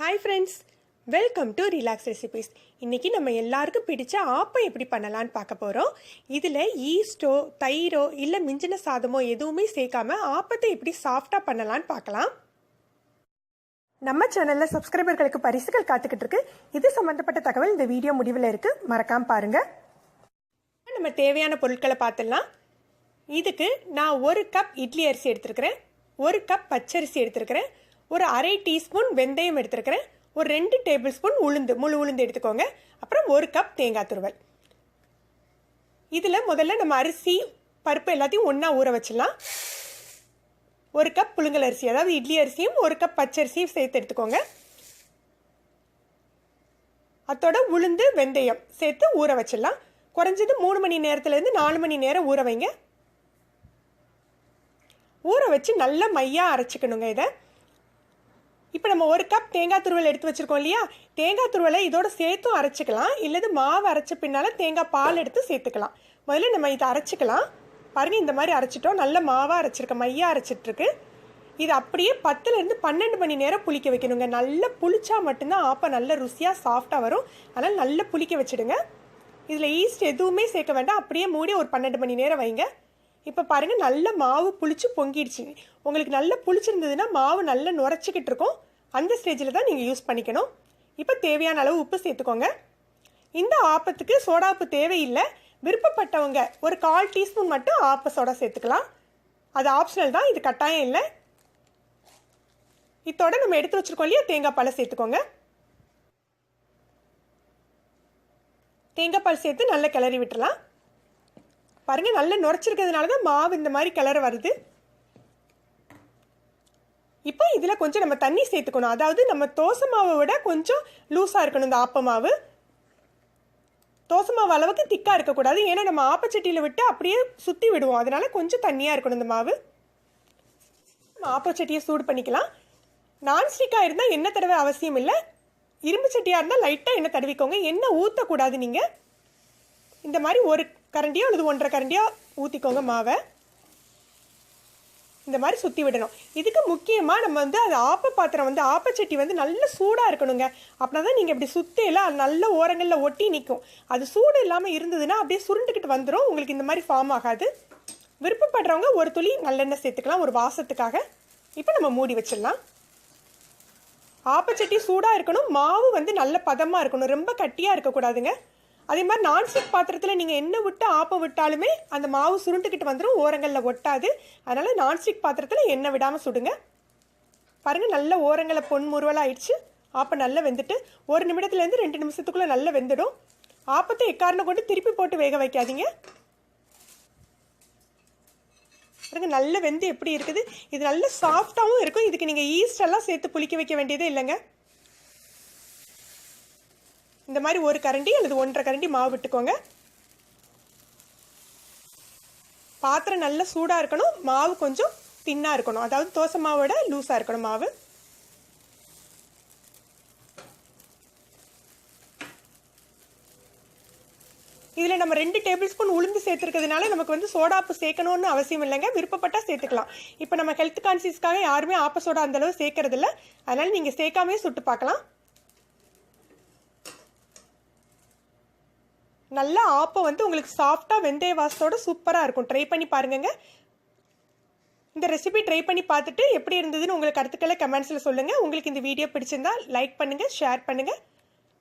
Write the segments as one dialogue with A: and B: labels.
A: Hi friends, welcome to relax recipes. இன்றைக்கி நம்ம எல்லாருக்கும் பிடிச்ச ஆப்பம் எப்படி பண்ணலான்னு பார்க்க போகிறோம். இதில் ஈஸ்டோ தயிரோ இல்லை மிஞ்சின சாதமோ எதுவுமே சேர்க்காம ஆப்பத்தை எப்படி சாஃப்டாக பண்ணலான்னு பார்க்கலாம். நம்ம சேனலில் சப்ஸ்கிரைபர்களுக்கு பரிசுகள் காத்துக்கிட்டு இருக்கு. இது சம்மந்தப்பட்ட தகவல் இந்த வீடியோ முடிவில் இருக்குது, மறக்காமல் பாருங்கள். நம்ம தேவையான பொருட்களை பார்த்துடலாம். இதுக்கு நான் 1 கப் இட்லி அரிசி எடுத்துருக்கிறேன், 1 கப் பச்சரிசி எடுத்துருக்கிறேன், ஒரு அரை டீஸ்பூன் வெந்தயம் எடுத்துருக்கிறேன், ஒரு 2 டேபிள் ஸ்பூன் முழு உளுந்து எடுத்துக்கோங்க, அப்புறம் 1 கப் தேங்காய் துருவல். இதில் முதல்ல நம்ம அரிசி பருப்பு எல்லாத்தையும் ஒன்றா ஊற வச்சிடலாம். 1 கப் புழுங்கல் அரிசி, அதாவது இட்லி அரிசியும் 1 கப் பச்சரிசியும் சேர்த்து எடுத்துக்கோங்க. அதோட உளுந்து வெந்தயம் சேர்த்து ஊற வச்சிடலாம். குறைஞ்சது 3 மணி நேரத்துலேருந்து 4 மணி நேரம் ஊற வைங்க. ஊற வச்சு நல்லா மையாக அரைச்சிக்கணுங்க. இதை இப்போ நம்ம 1 கப் தேங்காய் துருவல் எடுத்து வச்சுருக்கோம் இல்லையா, தேங்காய் துருவலை இதோட சேர்த்தும் அரைச்சிக்கலாம், இல்லது மாவு அரைச்ச பின்னால் தேங்காய் பால் எடுத்து சேர்த்துக்கலாம். முதல்ல நம்ம இதை அரைச்சிக்கலாம். பாருங்கள், இந்த மாதிரி அரைச்சிட்டோம். நல்ல மாவாக அரைச்சிருக்க, மையாக அரைச்சிட்ருக்கு. இது அப்படியே 10லேருந்து 12 மணி நேரம் புளிக்க வைக்கணுங்க. நல்லா புளிச்சா மட்டும்தான் ஆப்பம் நல்ல ருசியாக சாஃப்டாக வரும். அதனால் நல்லா புளிக்க வச்சுடுங்க. இதில் ஈஸ்ட் எதுவுமே சேர்க்க வேண்டாம், அப்படியே மூடி ஒரு 12 மணி நேரம் வைங்க. இப்போ பாருங்கள், நல்ல மாவு புளிச்சு பொங்கிடுச்சு. உங்களுக்கு நல்லா புளிச்சிருந்ததுன்னா மாவு நல்லா நுரைச்சிக்கிட்டு இருக்கும். அந்த ஸ்டேஜில் தான் நீங்கள் யூஸ் பண்ணிக்கணும். இப்போ தேவையான அளவு உப்பு சேர்த்துக்கோங்க. இந்த ஆப்பத்துக்கு சோடா உப்பு தேவையில்லை. விருப்பப்பட்டவங்க ஒரு 1/4 டீஸ்பூன் மட்டும் ஆப்ப சோடா சேர்த்துக்கலாம். அது ஆப்ஷனல் தான், இது கட்டாயம் இல்லை. இதோட நம்ம எடுத்து வச்சுருக்கோம் இல்லையா, தேங்காய் பாலை சேர்த்துக்கோங்க. தேங்காய் பால் சேர்த்து நல்லா கிளறி விட்டுலாம். பாருங்கள், நல்லா நுரைச்சிருக்கிறதுனால தான் மாவு இந்த மாதிரி கிளற வருது. இப்போ இதில் கொஞ்சம் நம்ம தண்ணி சேர்த்துக்கணும். அதாவது நம்ம தோசை மாவை விட கொஞ்சம் லூஸாக இருக்கணும் இந்த ஆப்ப மாவு. தோசை மாவு அளவுக்கு திக்காக இருக்கக்கூடாது, ஏன்னா நம்ம ஆப்பச்சட்டியில் விட்டு அப்படியே சுற்றி விடுவோம். அதனால கொஞ்சம் தண்ணியாக இருக்கணும் இந்த மாவு. நம்ம ஆப்பச்சட்டியை சூடு பண்ணிக்கலாம். நான்ஸ்டிக்காக இருந்தால் எண்ணெய் தடவை அவசியம் இல்லை. இரும்பு சட்டியாக இருந்தால் லைட்டாக எண்ணெய் தடவிக்கோங்க. எண்ணெய் ஊற்றக்கூடாது. நீங்கள் இந்த மாதிரி 1 கரண்டியோ அல்லது 1.5 கரண்டியோ ஊற்றிக்கோங்க மாவை. இந்த மாதிரி சுற்றி விடணும். இதுக்கு முக்கியமாக நம்ம அது ஆப்ப பாத்திரம் ஆப்பச்சட்டி நல்ல சூடாக இருக்கணுங்க. அப்படின்னா தான் நீங்கள் இப்படி சுற்றியெல்லாம் நல்ல ஓரங்களில் ஒட்டி நிற்கும். அது சூடு இல்லாமல் இருந்ததுன்னா அப்படியே சுருண்டுக்கிட்டு வந்துடும். உங்களுக்கு இந்த மாதிரி ஃபார்ம் ஆகாது. விருப்பப்படுறவங்க ஒரு துளி நல்லெண்ணெய் சேர்த்துக்கலாம் ஒரு வாசத்துக்காக. இப்போ நம்ம மூடி வச்சிடலாம். ஆப்பச்சட்டி சூடாக இருக்கணும், மாவு நல்ல பதமாக இருக்கணும், ரொம்ப கட்டியாக இருக்கக்கூடாதுங்க. அதே மாதிரி நான்ஸ்டிக் பாத்திரத்தில் நீங்கள் எண்ணெய் விட்டு ஆப்பம் விட்டாலுமே அந்த மாவு சுருண்டுக்கிட்டு வந்துடும், ஓரங்களில் ஒட்டாது. அதனால் நான்ஸ்டிக் பாத்திரத்தில் எண்ணெய் விடாமல் சுடுங்க. பாருங்கள், நல்ல ஓரங்களில் பொன் முருவலாக ஆயிடுச்சு. ஆப்பம் நல்லா வெந்துட்டு 1 நிமிடத்துலேருந்து 2 நிமிஷத்துக்குள்ளே நல்லா வெந்துடும். ஆப்பத்தை எக்காரணம் கொண்டு திருப்பி போட்டு வேக வைக்காதீங்க. பாருங்கள், நல்ல வெந்து எப்படி இருக்குது. இது நல்ல சாஃப்டாகவும் இருக்கும். இதுக்கு நீங்கள் ஈஸ்டெல்லாம் சேர்த்து புளிக்க வைக்க வேண்டியதே இல்லைங்க. இந்த மாதிரி 1 கரண்டி அல்லது 1.5 கரண்டி மாவு விட்டுக்கோங்க. பாத்திரம் நல்லா சூடாக இருக்கணும், மாவு கொஞ்சம் தின்னாக இருக்கணும். அதாவது தோசை மாவோட லூஸாக இருக்கணும் மாவு. இதில் நம்ம 2 டேபிள் ஸ்பூன் உளுந்து சேர்த்துருக்கிறதுனால நமக்கு சோடாப்பு சேர்க்கணும்னு அவசியம் இல்லைங்க. விருப்பப்பட்டால் சேர்த்துக்கலாம். இப்போ நம்ம ஹெல்த் கான்சியஸ்க்காக யாருமே ஆப்ப சோடா அந்தளவு சேர்க்கறதில்ல. அதனால் நீங்கள் சேர்க்காமே சுட்டு பார்க்கலாம். நல்லா ஆப்பம் உங்களுக்கு சாஃப்டாக வெந்தய வாசத்தோடு சூப்பராக இருக்கும். ட்ரை பண்ணி பாருங்க. இந்த ரெசிபி ட்ரை பண்ணி பார்த்துட்டு எப்படி இருந்ததுன்னு உங்களுக்கு கருத்துக்களை கமெண்ட்ஸில் சொல்லுங்கள். உங்களுக்கு இந்த வீடியோ பிடிச்சிருந்தா லைக் பண்ணுங்கள், ஷேர் பண்ணுங்கள்.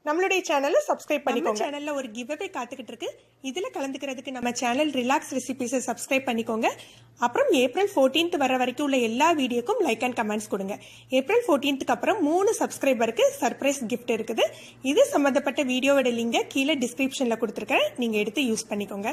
A: நம்மளுடைய சேனலை சப்ஸ்கிரைப் பண்ணிக்கோங்க. சேனலில் ஒரு கிவ்அவே காத்துக்கிட்டு இருக்கு. இதில் கலந்துக்கிறதுக்கு நம்ம சேனல் ரிலாக்ஸ் ரெசிபீஸை சப்ஸ்கிரைப் பண்ணிக்கோங்க. அப்புறம் ஏப்ரல் 14th வர வரைக்கும் உள்ள எல்லா வீடியோக்கும் லைக் அண்ட் கமெண்ட்ஸ் கொடுங்க. ஏப்ரல் 14th அப்புறம் 3 சப்ஸ்கிரைபருக்கு சர்ப்ரைஸ் கிஃப்ட் இருக்குது. இது சம்மந்தப்பட்ட வீடியோவோட லிங்கை கீழே டிஸ்கிரிப்ஷனில் கொடுத்துருக்கேன், நீங்கள் எடுத்து யூஸ் பண்ணிக்கோங்க.